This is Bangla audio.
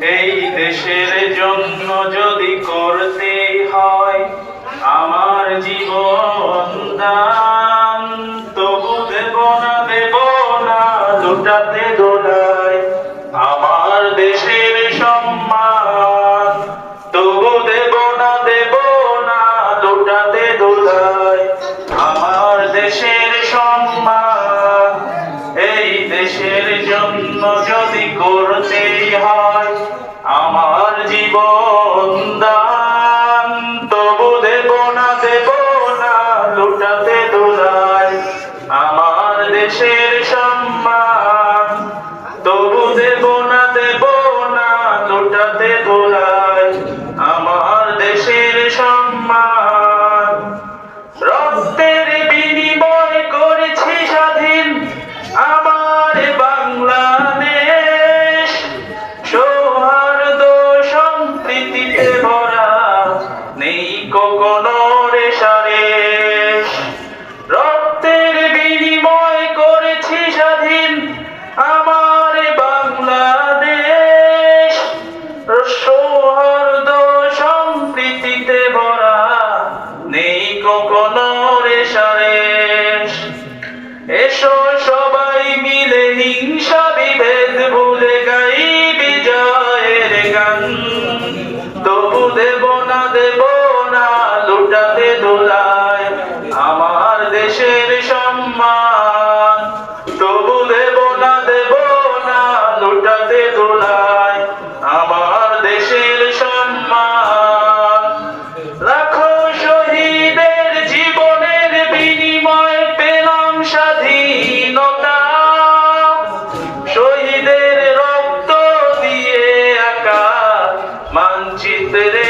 এই দেশের জন্য যদি করতে হয় আমার জীবন দান, তবু দেব না লুটাতে দোলায় আমার দেশের সম্মান, তবু দেব না লুটাতে দোলায় আমার দেশের সম্মান। এই দেশের জন্য যদি করতেই হয় আমার জীবন দান, তবু দেব না লুটাতে দোলায় আমার দেশের সম্মান, তবু দেব না লুটাতে দোলায় আমার দেশের সম্মান। রক্তের বিনিময় করেছি স্বাধীন আমার বাংলাদেশ, সৌহার্দ্য সম্প্রীতিতে ভরা নেই কোনো রেশারেশ। রক্তের বিনিময় করেছি স্বাধীন আমার বাংলাদেশ, সৌহার্দ্য সম্প্রীতিতে ভরা নেই কোনো রেশারেশ। এসো সবাই মিলে হিংসা বিভেদ ভুলে গাই বিজয়ের গান, তবু দেব না লুটাতে দোলায় আমার দেশের সম্মান, তবু দেব না লুটাতে দোলায় আমার দেশের সম্মান। লাখো শহীদের জীবনের বিনিময়ে পেলাম স্বাধীনতা, শহীদের রক্ত দিয়ে আঁকা মানচিত্রে